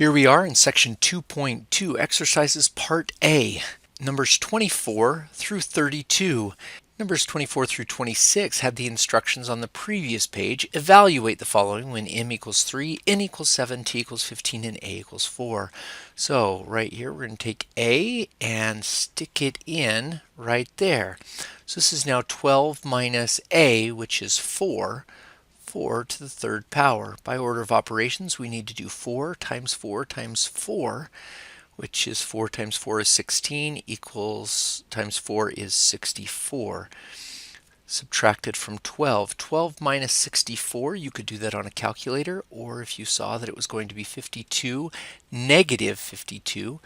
Here we are in section 2.2, exercises part A, numbers 24 through 32. Numbers 24 through 26 had the instructions on the previous page. Evaluate the following when m equals 3, n equals 7, t equals 15, and a equals 4. So right here we're going to take a and stick it in right there. So this is now 12 minus a, which is 4. 4 to the third power. By order of operations, we need to do 4 times 4 times 4, which is 4 times 4 is 16, equals times 4 is 64. Subtracted from 12. 12 minus 64, you could do that on a calculator, or if you saw that it was going to be 52, negative 52,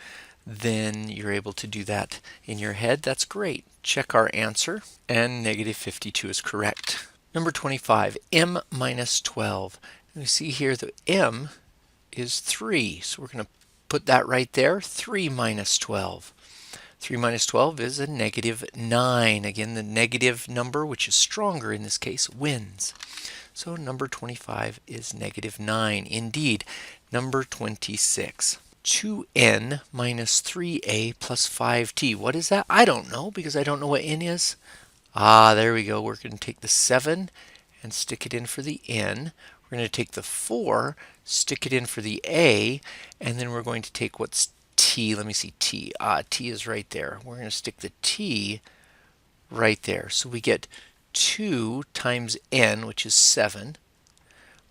then you're able to do that in your head. That's great. Check our answer, and negative 52 is correct. Number 25, m minus 12. And we see here that m is 3, so we're going to put that right there, 3 minus 12. 3 minus 12 is a negative 9. Again, the negative number, which is stronger in this case, wins. So number 25 is negative 9. Indeed, number 26. 2n minus 3a plus 5t. What is that? I don't know because I don't know what n is. There we go. We're going to take the 7 and stick it in for the n. We're going to take the 4, stick it in for the a, and then we're going to take what's t. Let me see, t. T is right there. We're going to stick the t right there. So we get 2 times n, which is 7,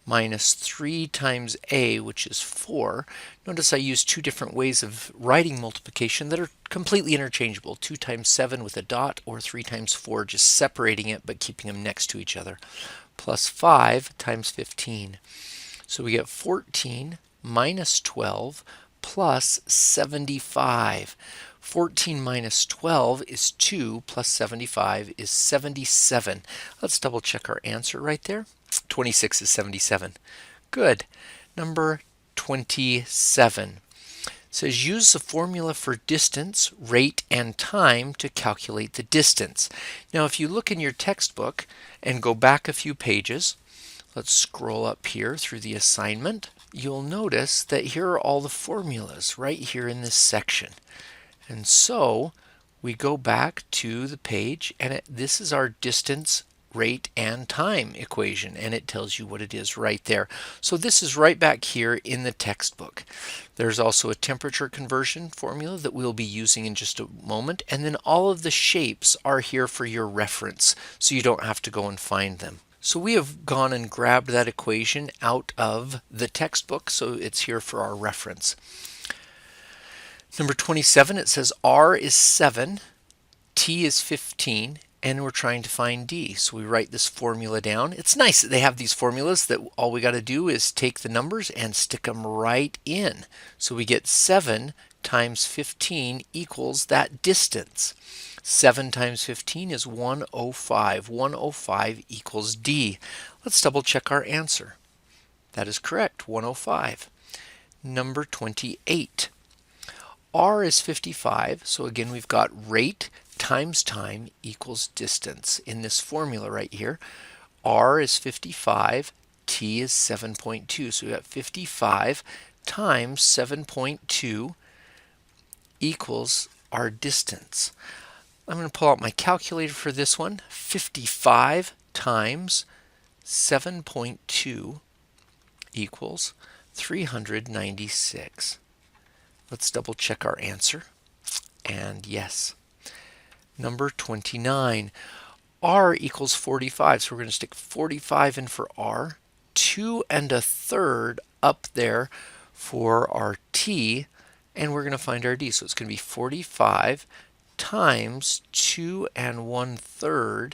minus 3 times a, which is 4. Notice I use two different ways of writing multiplication that are completely interchangeable. 2 times 7 with a dot, or 3 times 4, just separating it but keeping them next to each other. Plus 5 times 15. So we get 14 minus 12 plus 75. 14 minus 12 is 2, plus 75 is 77. Let's double check our answer right there. 26 is 77. Good. Number 27 says use the formula for distance, rate, and time to calculate the distance. Now if you look in your textbook and go back a few pages, let's scroll up here through the assignment, you'll notice that here are all the formulas right here in this section. And so we go back to the page, and this is our distance, rate, and time equation, and it tells you what it is right there. So this is right back here in the textbook. There's also a temperature conversion formula that we'll be using in just a moment, and then all of the shapes are here for your reference, so you don't have to go and find them. So we have gone and grabbed that equation out of the textbook, so it's here for our reference. Number 27, it says R is 7, T is 15, and we're trying to find D. So we write this formula down. It's nice that they have these formulas that all we got to do is take the numbers and stick them right in. So we get 7 times 15 equals that distance. 7 times 15 is 105. 105 equals D. Let's double check our answer. That is correct, 105. Number 28. R is 55, so again we've got rate times time equals distance. In this formula right here, R is 55, T is 7.2. So we got 55 times 7.2 equals our distance. I'm going to pull out my calculator for this one. 55 times 7.2 equals 396. Let's double check our answer. And yes. Number 29. R equals 45. So we're going to stick 45 in for R. 2 1/3 up there for our T. And we're going to find our D. So it's going to be 45 times 2 1/3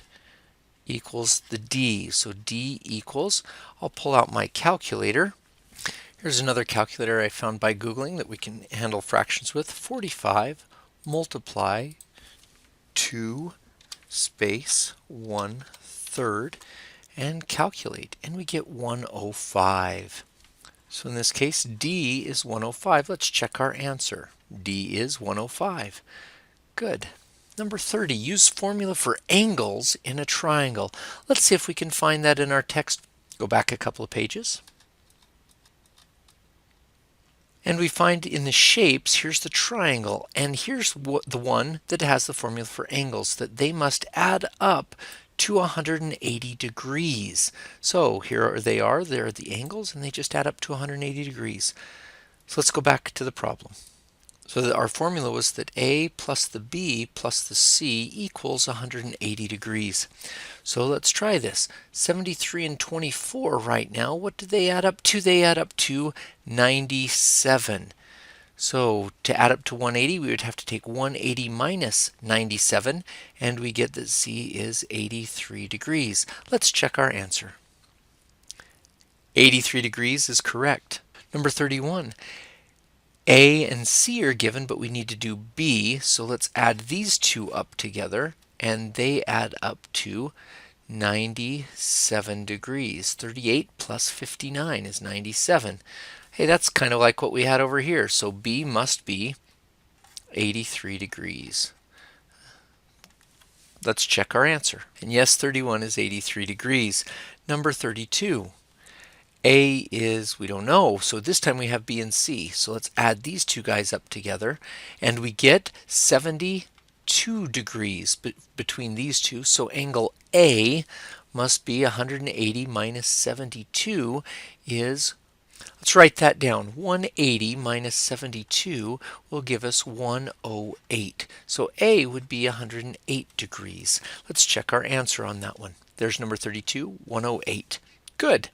equals the D. So D equals, I'll pull out my calculator. Here's another calculator I found by Googling that we can handle fractions with. 45 multiply 2 space 1/3 and calculate, and we get 105. So in this case, D is 105. Let's check our answer. D is 105. Good. Number 30, use formula for angles in a triangle. Let's see if we can find that in our text. Go back a couple of pages. And we find in the shapes, here's the triangle, and here's the one that has the formula for angles, that they must add up to 180 degrees. So here they are, they're the angles, and they just add up to 180 degrees. So let's go back to the problem. So our formula was that A plus the B plus the C equals 180 degrees. So let's try this. 73 and 24 right now, what do they add up to? They add up to 97. So to add up to 180, we would have to take 180 minus 97, and we get that C is 83 degrees. Let's check our answer. 83 degrees is correct. Number 31. A and C are given, but we need to do B, so let's add these two up together, and they add up to 97 degrees. 38 plus 59 is 97. Hey, that's kind of like what we had over here, so B must be 83 degrees. Let's check our answer. And yes, 31 is 83 degrees. Number 32. A is, we don't know, so this time we have B and C. So let's add these two guys up together, and we get 72 degrees between these two. So angle A must be 180 minus 72 is, let's write that down. 180 minus 72 will give us 108. So A would be 108 degrees. Let's check our answer on that one. There's number 32, 108. Good.